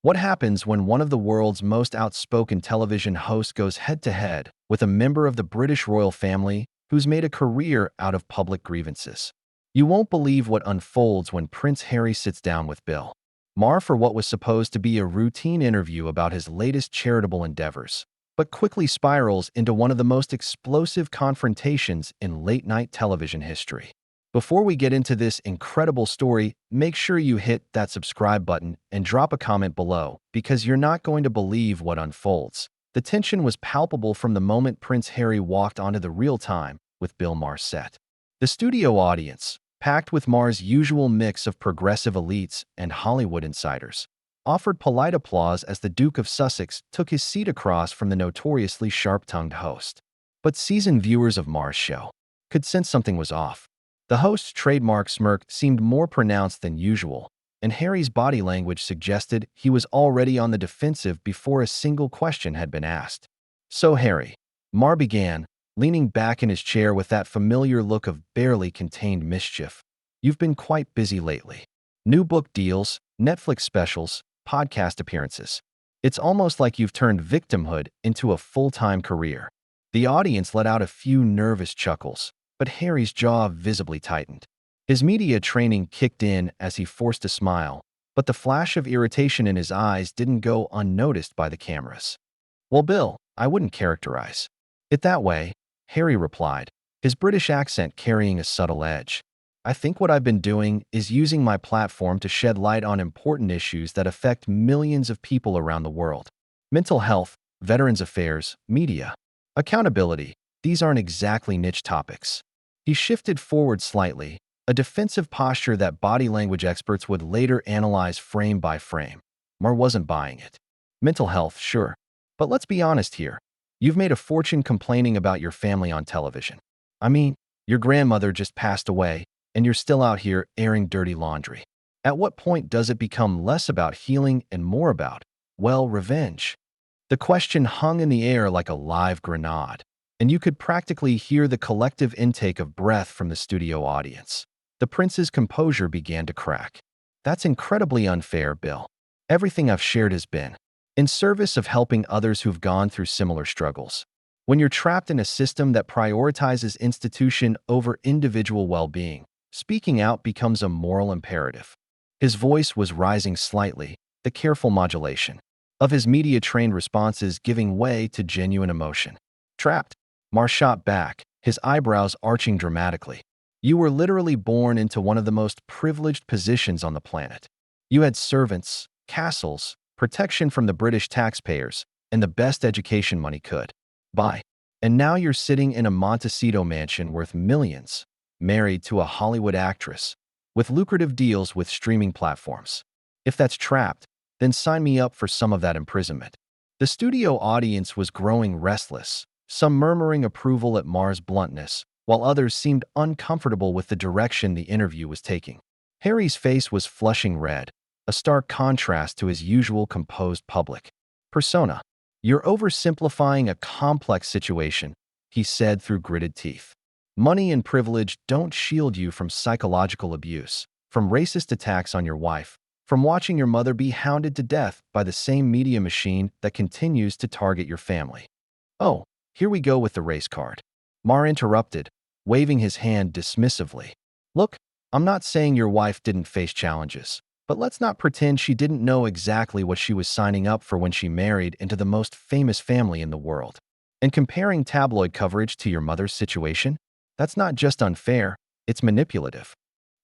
What happens when one of the world's most outspoken television hosts goes head-to-head with a member of the British royal family who's made a career out of public grievances? You won't believe what unfolds when Prince Harry sits down with Bill Maher for what was supposed to be a routine interview about his latest charitable endeavors, but quickly spirals into one of the most explosive confrontations in late-night television history. Before we get into this incredible story, make sure you hit that subscribe button and drop a comment below because you're not going to believe what unfolds. The tension was palpable from the moment Prince Harry walked onto the real-time with Bill Maher's set. The studio audience, packed with Maher's usual mix of progressive elites and Hollywood insiders, offered polite applause as the Duke of Sussex took his seat across from the notoriously sharp-tongued host. But seasoned viewers of Maher's show could sense something was off. The host's trademark smirk seemed more pronounced than usual, and Harry's body language suggested he was already on the defensive before a single question had been asked. "So, Harry," Maher began, leaning back in his chair with that familiar look of barely contained mischief, "you've been quite busy lately. New book deals, Netflix specials, podcast appearances. It's almost like you've turned victimhood into a full-time career." The audience let out a few nervous chuckles, but Harry's jaw visibly tightened. His media training kicked in as he forced a smile, but the flash of irritation in his eyes didn't go unnoticed by the cameras. "Well, Bill, I wouldn't characterize it that way," Harry replied, his British accent carrying a subtle edge. "I think what I've been doing is using my platform to shed light on important issues that affect millions of people around the world. Mental health, veterans affairs, media, accountability. These aren't exactly niche topics." He shifted forward slightly, a defensive posture that body language experts would later analyze frame by frame. Maher wasn't buying it. "Mental health, sure. But let's be honest here. You've made a fortune complaining about your family on television. I mean, your grandmother just passed away, and you're still out here airing dirty laundry. At what point does it become less about healing and more about, well, revenge?" The question hung in the air like a live grenade, and you could practically hear the collective intake of breath from the studio audience. The prince's composure began to crack. "That's incredibly unfair, Bill. Everything I've shared has been in service of helping others who've gone through similar struggles. When you're trapped in a system that prioritizes institution over individual well-being, speaking out becomes a moral imperative." His voice was rising slightly, the careful modulation of his media-trained responses giving way to genuine emotion. "Trapped?" Maher shot back, his eyebrows arching dramatically. "You were literally born into one of the most privileged positions on the planet. You had servants, castles, protection from the British taxpayers, and the best education money could buy. And now you're sitting in a Montecito mansion worth millions, married to a Hollywood actress, with lucrative deals with streaming platforms. If that's trapped, then sign me up for some of that imprisonment." The studio audience was growing restless, some murmuring approval at Maher's bluntness, while others seemed uncomfortable with the direction the interview was taking. Harry's face was flushing red, a stark contrast to his usual composed public persona. "You're oversimplifying a complex situation," he said through gritted teeth. "Money and privilege don't shield you from psychological abuse, from racist attacks on your wife, from watching your mother be hounded to death by the same media machine that continues to target your family." "Oh, here we go with the race card," Maher interrupted, waving his hand dismissively. "Look, I'm not saying your wife didn't face challenges, but let's not pretend she didn't know exactly what she was signing up for when she married into the most famous family in the world. And comparing tabloid coverage to your mother's situation? That's not just unfair, it's manipulative."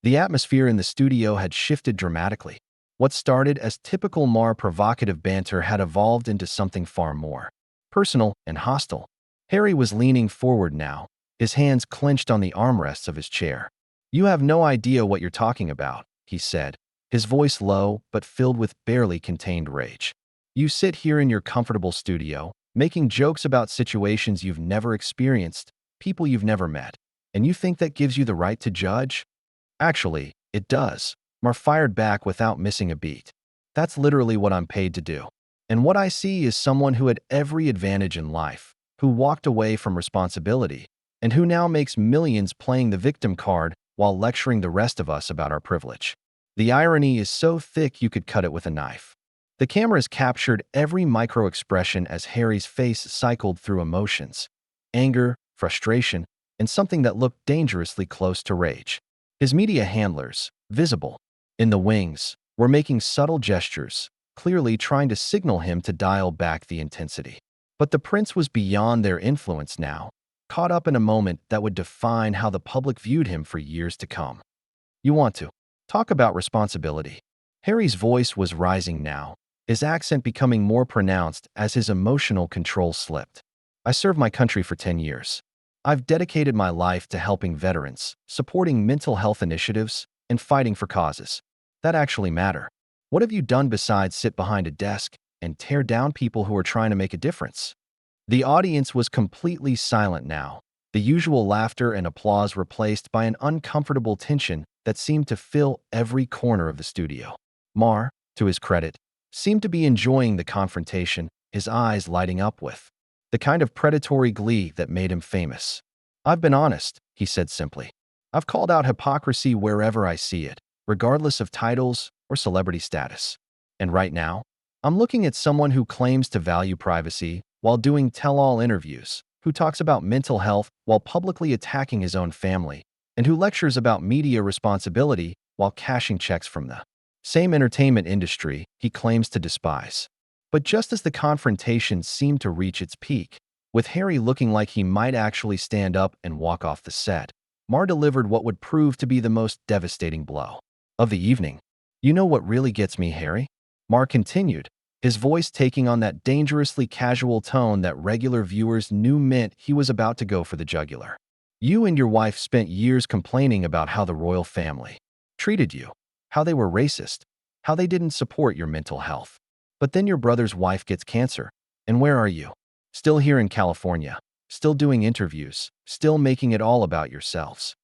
The atmosphere in the studio had shifted dramatically. What started as typical Maher provocative banter had evolved into something far more personal and hostile. Harry was leaning forward now, his hands clenched on the armrests of his chair. "You have no idea what you're talking about," he said, his voice low but filled with barely contained rage. "You sit here in your comfortable studio, making jokes about situations you've never experienced, people you've never met, and you think that gives you the right to judge? Actually, it does," Maher fired back without missing a beat. "That's literally what I'm paid to do. And what I see is someone who had every advantage in life, who walked away from responsibility, and who now makes millions playing the victim card while lecturing the rest of us about our privilege. The irony is so thick you could cut it with a knife." The cameras captured every micro-expression as Harry's face cycled through emotions: anger, frustration, and something that looked dangerously close to rage. His media handlers, visible in the wings, were making subtle gestures, clearly trying to signal him to dial back the intensity. But the prince was beyond their influence now, caught up in a moment that would define how the public viewed him for years to come. You want to talk about responsibility. Harry's voice was rising now, his accent becoming more pronounced as his emotional control slipped. I served my country for 10 years. I've dedicated my life to helping veterans, supporting mental health initiatives, and fighting for causes that actually matter. What have you done besides sit behind a desk and tear down people who are trying to make a difference? The audience was completely silent now, the usual laughter and applause replaced by an uncomfortable tension that seemed to fill every corner of the studio. Maher, to his credit, seemed to be enjoying the confrontation, his eyes lighting up with the kind of predatory glee that made him famous. I've been honest, he said simply. I've called out hypocrisy wherever I see it, regardless of titles or celebrity status. And right now, I'm looking at someone who claims to value privacy while doing tell-all interviews, who talks about mental health while publicly attacking his own family, and who lectures about media responsibility while cashing checks from the same entertainment industry he claims to despise. But just as the confrontation seemed to reach its peak, with Harry looking like he might actually stand up and walk off the set, Maher delivered what would prove to be the most devastating blow of the evening. You know what really gets me, Harry? Maher continued, his voice taking on that dangerously casual tone that regular viewers knew meant he was about to go for the jugular. You and your wife spent years complaining about how the royal family treated you, how they were racist, how they didn't support your mental health. But then your brother's wife gets cancer, and where are you? Still here in California, still doing interviews, still making it all about yourselves.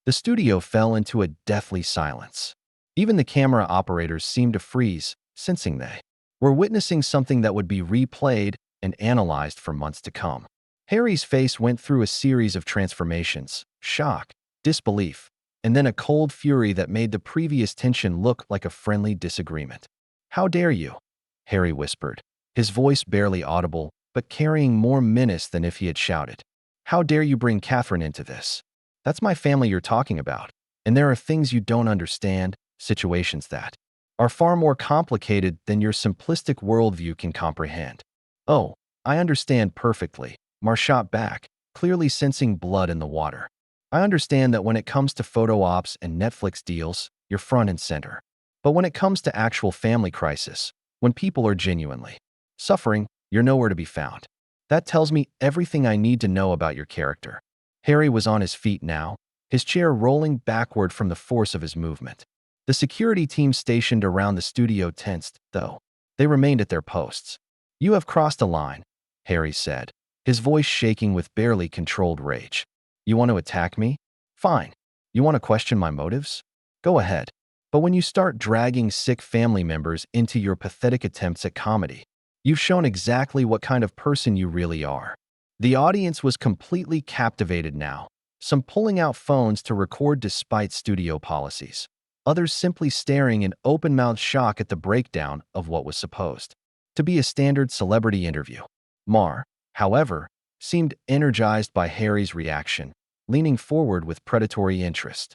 The studio fell into a deathly silence. Even the camera operators seemed to freeze, sensing they were witnessing something that would be replayed and analyzed for months to come. Harry's face went through a series of transformations: shock, disbelief, and then a cold fury that made the previous tension look like a friendly disagreement. How dare you? Harry whispered, his voice barely audible, but carrying more menace than if he had shouted. How dare you bring Catherine into this? That's my family you're talking about, and there are things you don't understand, situations that are far more complicated than your simplistic worldview can comprehend. Oh, I understand perfectly, Maher shot back, clearly sensing blood in the water. I understand that when it comes to photo ops and Netflix deals, you're front and center. But when it comes to actual family crisis, when people are genuinely suffering, you're nowhere to be found. That tells me everything I need to know about your character. Harry was on his feet now, his chair rolling backward from the force of his movement. The security team stationed around the studio tensed, though. They remained at their posts. You have crossed a line, Harry said, his voice shaking with barely controlled rage. You want to attack me? Fine. You want to question my motives? Go ahead. But when you start dragging sick family members into your pathetic attempts at comedy, you've shown exactly what kind of person you really are. The audience was completely captivated now, some pulling out phones to record despite studio policies, others simply staring in open-mouthed shock at the breakdown of what was supposed to be a standard celebrity interview. Maher, however, seemed energized by Harry's reaction, leaning forward with predatory interest.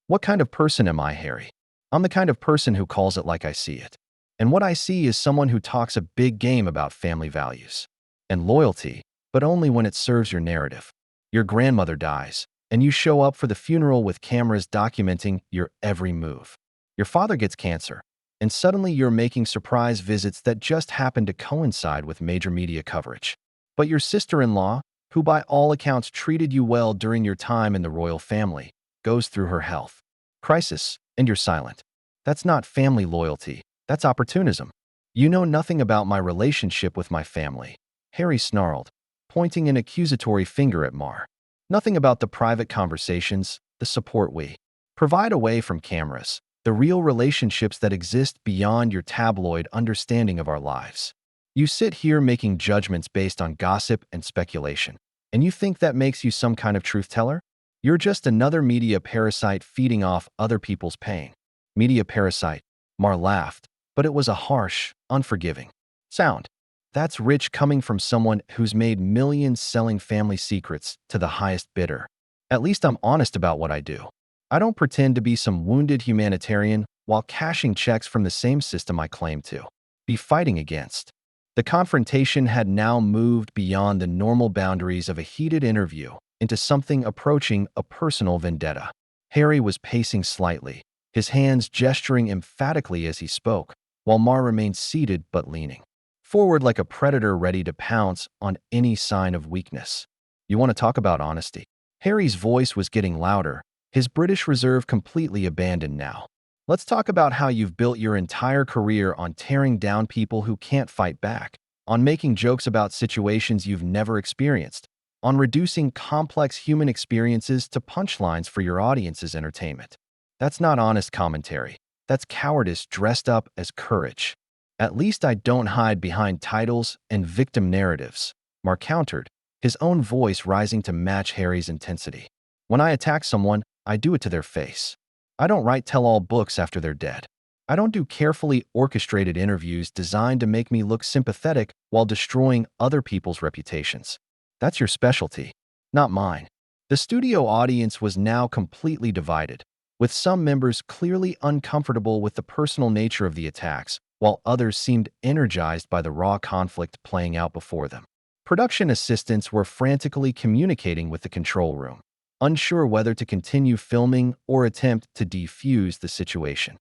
What kind of person am I, Harry? I'm the kind of person who calls it like I see it. And what I see is someone who talks a big game about family values and loyalty, but only when it serves your narrative. Your grandmother dies, and you show up for the funeral with cameras documenting your every move. Your father gets cancer, and suddenly you're making surprise visits that just happen to coincide with major media coverage. But your sister-in-law, who by all accounts treated you well during your time in the royal family, goes through her health crisis, and you're silent. That's not family loyalty. That's opportunism. You know nothing about my relationship with my family, Harry snarled, pointing an accusatory finger at Maher. Nothing about the private conversations, the support we provide away from cameras, the real relationships that exist beyond your tabloid understanding of our lives. You sit here making judgments based on gossip and speculation, and you think that makes you some kind of truth teller? You're just another media parasite feeding off other people's pain. Media parasite, Maher laughed, but it was a harsh, unforgiving sound. That's rich coming from someone who's made millions selling family secrets to the highest bidder. At least I'm honest about what I do. I don't pretend to be some wounded humanitarian while cashing checks from the same system I claim to be fighting against. The confrontation had now moved beyond the normal boundaries of a heated interview into something approaching a personal vendetta. Harry was pacing slightly, his hands gesturing emphatically as he spoke, while Maher remained seated but leaning forward like a predator ready to pounce on any sign of weakness. You want to talk about honesty? Harry's voice was getting louder, his British reserve completely abandoned now. Let's talk about how you've built your entire career on tearing down people who can't fight back, on making jokes about situations you've never experienced, on reducing complex human experiences to punchlines for your audience's entertainment. That's not honest commentary. That's cowardice dressed up as courage. At least I don't hide behind titles and victim narratives, Maher countered, his own voice rising to match Harry's intensity. When I attack someone, I do it to their face. I don't write tell-all books after they're dead. I don't do carefully orchestrated interviews designed to make me look sympathetic while destroying other people's reputations. That's your specialty, not mine. The studio audience was now completely divided, with some members clearly uncomfortable with the personal nature of the attacks, while others seemed energized by the raw conflict playing out before them. Production assistants were frantically communicating with the control room, unsure whether to continue filming or attempt to defuse the situation.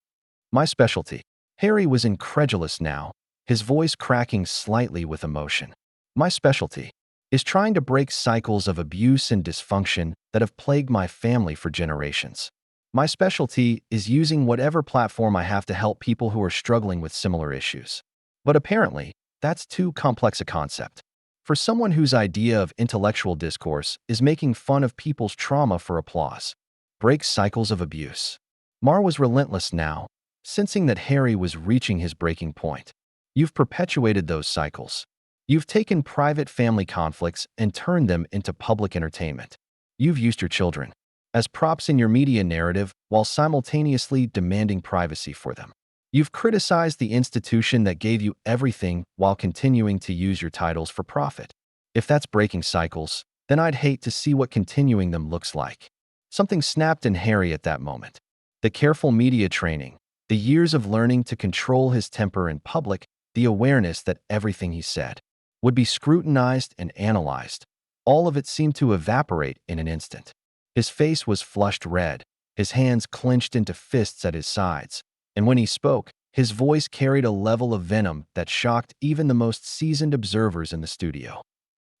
My specialty. Harry was incredulous now, his voice cracking slightly with emotion. My specialty is trying to break cycles of abuse and dysfunction that have plagued my family for generations. My specialty is using whatever platform I have to help people who are struggling with similar issues. But apparently, that's too complex a concept. For someone whose idea of intellectual discourse is making fun of people's trauma for applause. Break cycles of abuse. Maher was relentless now, sensing that Harry was reaching his breaking point. You've perpetuated those cycles. You've taken private family conflicts and turned them into public entertainment. You've used your children as props in your media narrative while simultaneously demanding privacy for them. You've criticized the institution that gave you everything while continuing to use your titles for profit. If that's breaking cycles, then I'd hate to see what continuing them looks like. Something snapped in Harry at that moment. The careful media training, the years of learning to control his temper in public, the awareness that everything he said would be scrutinized and analyzed. All of it seemed to evaporate in an instant. His face was flushed red, his hands clenched into fists at his sides, and when he spoke, his voice carried a level of venom that shocked even the most seasoned observers in the studio.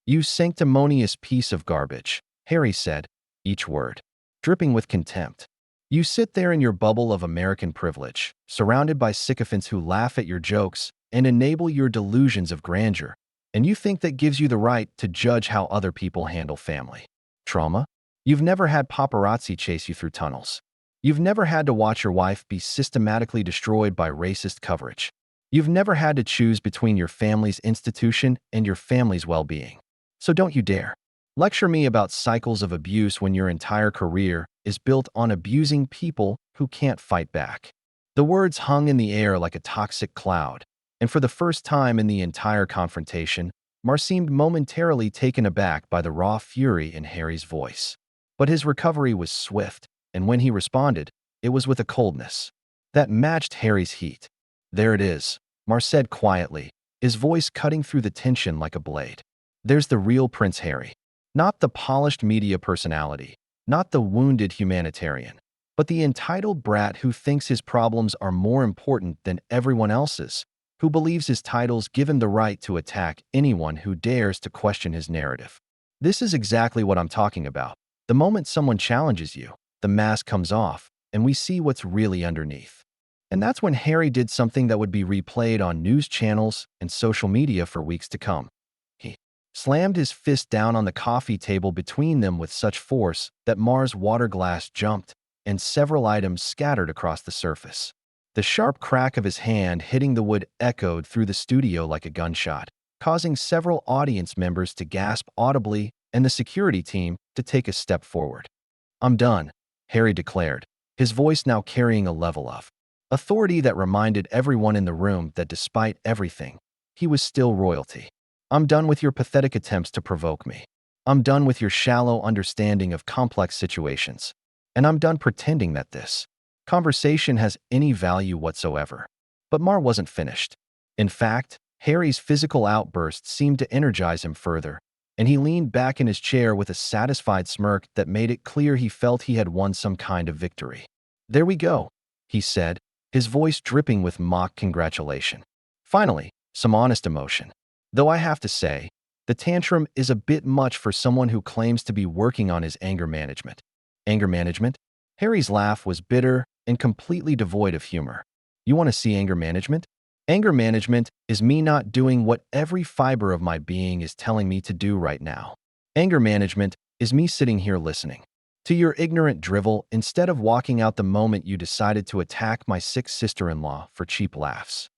You sanctimonious piece of garbage, Harry said, each word dripping with contempt. You sit there in your bubble of American privilege, surrounded by sycophants who laugh at your jokes and enable your delusions of grandeur, and you think that gives you the right to judge how other people handle family trauma? You've never had paparazzi chase you through tunnels. You've never had to watch your wife be systematically destroyed by racist coverage. You've never had to choose between your family's institution and your family's well-being. So don't you dare lecture me about cycles of abuse when your entire career is built on abusing people who can't fight back. The words hung in the air like a toxic cloud, and for the first time in the entire confrontation, Maher seemed momentarily taken aback by the raw fury in Harry's voice. But his recovery was swift, and when he responded, it was with a coldness that matched Harry's heat. There it is, Maher said quietly, his voice cutting through the tension like a blade. There's the real Prince Harry. Not the polished media personality, not the wounded humanitarian, but the entitled brat who thinks his problems are more important than everyone else's, who believes his titles give him the right to attack anyone who dares to question his narrative. This is exactly what I'm talking about. The moment someone challenges you, the mask comes off, and we see what's really underneath. And that's when Harry did something that would be replayed on news channels and social media for weeks to come. He slammed his fist down on the coffee table between them with such force that Maher's water glass jumped, and several items scattered across the surface. The sharp crack of his hand hitting the wood echoed through the studio like a gunshot, causing several audience members to gasp audibly and the security team to take a step forward. I'm done, Harry declared, his voice now carrying a level of Authority that reminded everyone in the room that despite everything, he was still royalty. I'm done with your pathetic attempts to provoke me. I'm done with your shallow understanding of complex situations. And I'm done pretending that this conversation has any value whatsoever. But Maher wasn't finished. In fact, Harry's physical outburst seemed to energize him further, and he leaned back in his chair with a satisfied smirk that made it clear he felt he had won some kind of victory. "There we go," he said, his voice dripping with mock congratulation. "Finally, some honest emotion. Though I have to say, the tantrum is a bit much for someone who claims to be working on his anger management." Anger management? Harry's laugh was bitter and completely devoid of humor. "You want to see anger management? Anger management is me not doing what every fiber of my being is telling me to do right now. Anger management is me sitting here listening to your ignorant drivel instead of walking out the moment you decided to attack my sick sister-in-law for cheap laughs."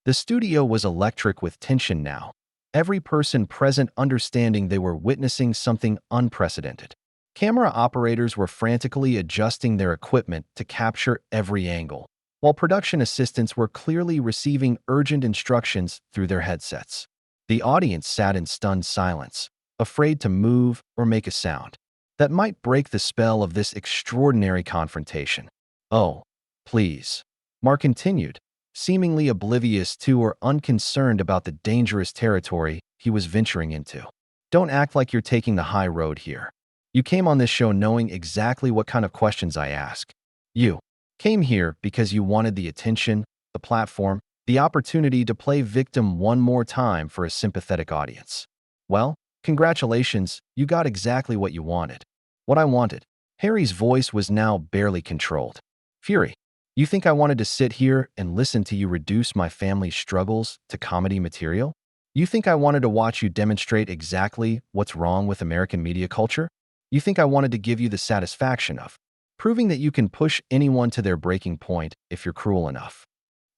The studio was electric with tension now, every person present understanding they were witnessing something unprecedented. Camera operators were frantically adjusting their equipment to capture every angle, while production assistants were clearly receiving urgent instructions through their headsets. The audience sat in stunned silence, afraid to move or make a sound that might break the spell of this extraordinary confrontation. "Oh, please," Maher continued, seemingly oblivious to or unconcerned about the dangerous territory he was venturing into. "Don't act like you're taking the high road here. You came on this show knowing exactly what kind of questions I ask. You came here because you wanted the attention, the platform, the opportunity to play victim one more time for a sympathetic audience. Well, congratulations, you got exactly what you wanted." "What I wanted." Harry's voice was now barely controlled. "Fury. You think I wanted to sit here and listen to you reduce my family's struggles to comedy material? You think I wanted to watch you demonstrate exactly what's wrong with American media culture? You think I wanted to give you the satisfaction of proving that you can push anyone to their breaking point if you're cruel enough?"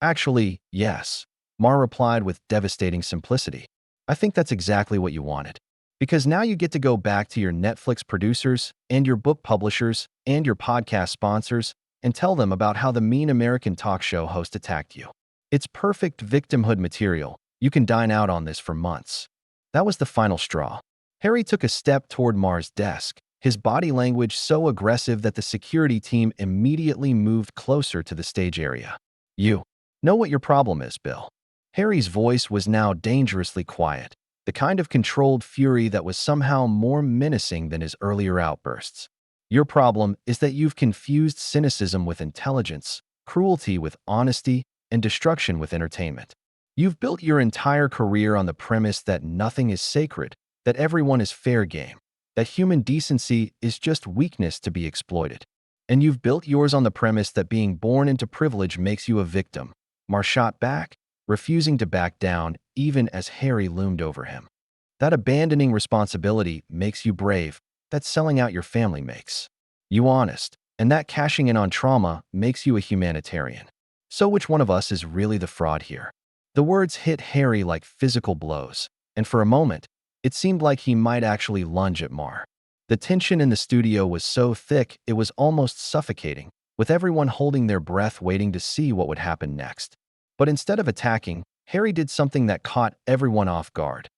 "Actually, yes," Maher replied with devastating simplicity. "I think that's exactly what you wanted. Because now you get to go back to your Netflix producers and your book publishers and your podcast sponsors and tell them about how the mean American talk show host attacked you. It's perfect victimhood material. You can dine out on this for months." That was the final straw. Harry took a step toward Maher's desk, his body language so aggressive that the security team immediately moved closer to the stage area. "You know what your problem is, Bill." Harry's voice was now dangerously quiet, the kind of controlled fury that was somehow more menacing than his earlier outbursts. "Your problem is that you've confused cynicism with intelligence, cruelty with honesty, and destruction with entertainment. You've built your entire career on the premise that nothing is sacred, that everyone is fair game, that human decency is just weakness to be exploited. And you've built yours on the premise that being born into privilege makes you a victim." Maher shot back, refusing to back down even as Harry loomed over him. "That abandoning responsibility makes you brave, that selling out your family makes you honest, and that cashing in on trauma makes you a humanitarian. So which one of us is really the fraud here?" The words hit Harry like physical blows, and for a moment, it seemed like he might actually lunge at Maher. The tension in the studio was so thick it was almost suffocating, with everyone holding their breath waiting to see what would happen next. But instead of attacking, Harry did something that caught everyone off guard.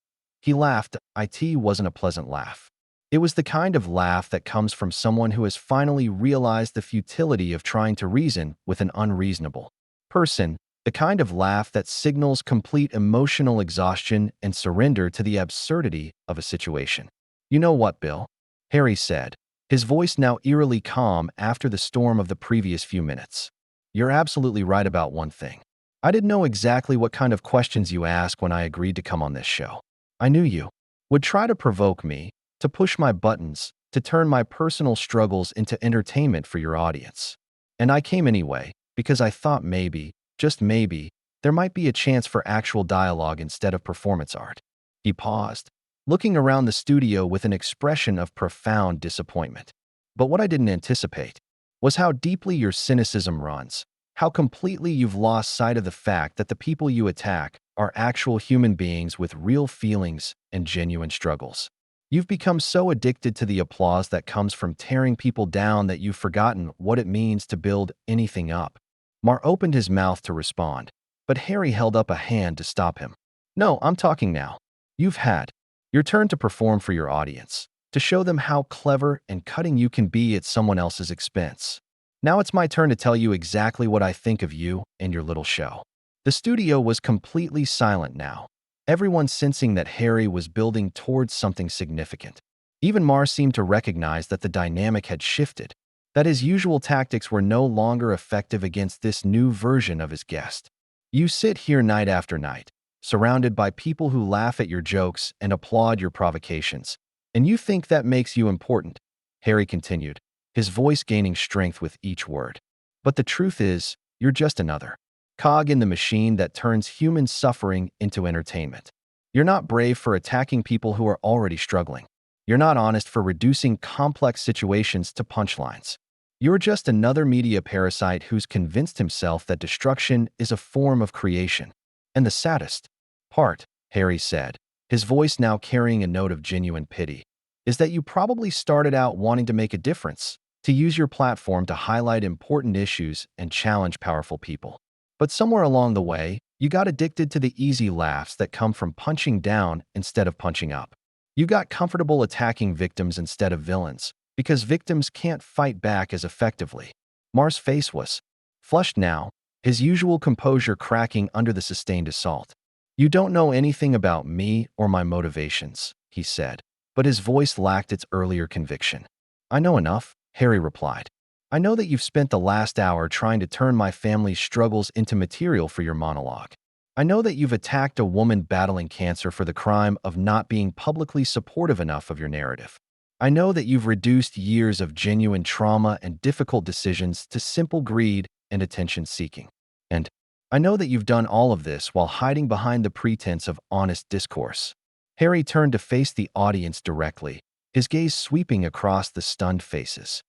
He laughed. It wasn't a pleasant laugh. It was the kind of laugh that comes from someone who has finally realized the futility of trying to reason with an unreasonable person, the kind of laugh that signals complete emotional exhaustion and surrender to the absurdity of a situation. "You know what, Bill?" Harry said, his voice now eerily calm after the storm of the previous few minutes. "You're absolutely right about one thing. I didn't know exactly what kind of questions you asked when I agreed to come on this show. I knew you would try to provoke me, to push my buttons, to turn my personal struggles into entertainment for your audience. And I came anyway, because I thought maybe, just maybe, there might be a chance for actual dialogue instead of performance art." He paused, looking around the studio with an expression of profound disappointment. "But what I didn't anticipate was how deeply your cynicism runs, how completely you've lost sight of the fact that the people you attack are actual human beings with real feelings and genuine struggles. You've become so addicted to the applause that comes from tearing people down that you've forgotten what it means to build anything up. Maher opened his mouth to respond, but Harry held up a hand to stop him. No, I'm talking now. You've had your turn to perform for your audience, to show them how clever and cutting you can be at someone else's expense. Now it's my turn to tell you exactly what I think of you and your little show. The studio was completely silent now, everyone sensing that Harry was building towards something significant. Even Maher seemed to recognize that the dynamic had shifted, that his usual tactics were no longer effective against this new version of his guest. You sit here night after night, surrounded by people who laugh at your jokes and applaud your provocations, and you think that makes you important, Harry continued, his voice gaining strength with each word. But the truth is, you're just another cog in the machine that turns human suffering into entertainment. You're not brave for attacking people who are already struggling. You're not honest for reducing complex situations to punchlines. You're just another media parasite who's convinced himself that destruction is a form of creation. And the saddest part, Harry said, his voice now carrying a note of genuine pity, is that you probably started out wanting to make a difference, to use your platform to highlight important issues and challenge powerful people. But somewhere along the way, you got addicted to the easy laughs that come from punching down instead of punching up. You got comfortable attacking victims instead of villains, because victims can't fight back as effectively. Maher's face was flushed now, his usual composure cracking under the sustained assault. You don't know anything about me or my motivations, he said, but his voice lacked its earlier conviction. I know enough, Harry replied. I know that you've spent the last hour trying to turn my family's struggles into material for your monologue. I know that you've attacked a woman battling cancer for the crime of not being publicly supportive enough of your narrative. I know that you've reduced years of genuine trauma and difficult decisions to simple greed and attention-seeking. And I know that you've done all of this while hiding behind the pretense of honest discourse. Harry turned to face the audience directly, his gaze sweeping across the stunned faces.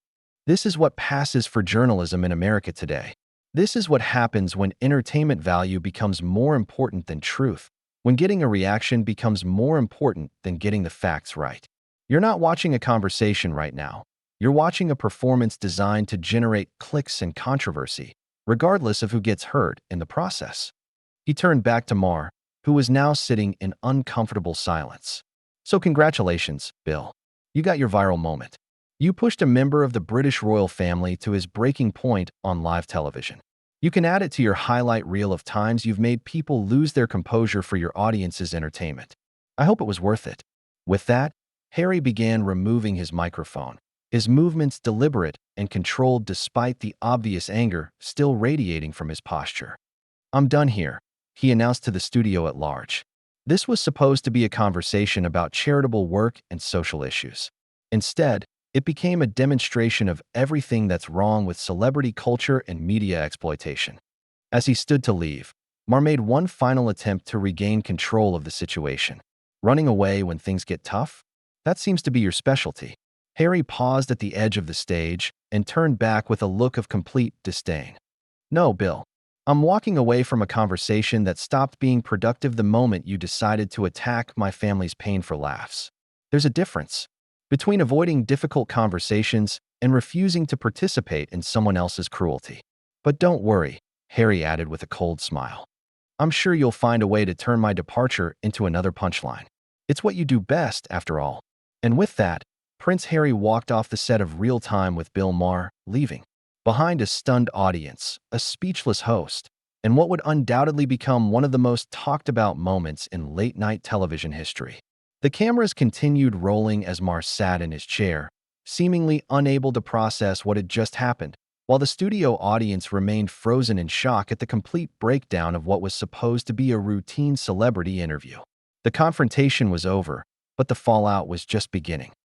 This is what passes for journalism in America today. This is what happens when entertainment value becomes more important than truth, when getting a reaction becomes more important than getting the facts right. You're not watching a conversation right now. You're watching a performance designed to generate clicks and controversy, regardless of who gets hurt in the process. He turned back to Maher, who was now sitting in uncomfortable silence. So congratulations, Bill. You got your viral moment. You pushed a member of the British royal family to his breaking point on live television. You can add it to your highlight reel of times you've made people lose their composure for your audience's entertainment. I hope it was worth it. With that, Harry began removing his microphone, his movements deliberate and controlled despite the obvious anger still radiating from his posture. I'm done here, he announced to the studio at large. This was supposed to be a conversation about charitable work and social issues. Instead, it became a demonstration of everything that's wrong with celebrity culture and media exploitation. As he stood to leave, Maher made one final attempt to regain control of the situation. Running away when things get tough? That seems to be your specialty. Harry paused at the edge of the stage and turned back with a look of complete disdain. No, Bill. I'm walking away from a conversation that stopped being productive the moment you decided to attack my family's pain for laughs. There's a difference between avoiding difficult conversations and refusing to participate in someone else's cruelty. But don't worry, Harry added with a cold smile. I'm sure you'll find a way to turn my departure into another punchline. It's what you do best, after all. And with that, Prince Harry walked off the set of Real Time with Bill Maher, leaving behind a stunned audience, a speechless host, and what would undoubtedly become one of the most talked about moments in late-night television history. The cameras continued rolling as Maher sat in his chair, seemingly unable to process what had just happened, while the studio audience remained frozen in shock at the complete breakdown of what was supposed to be a routine celebrity interview. The confrontation was over, but the fallout was just beginning.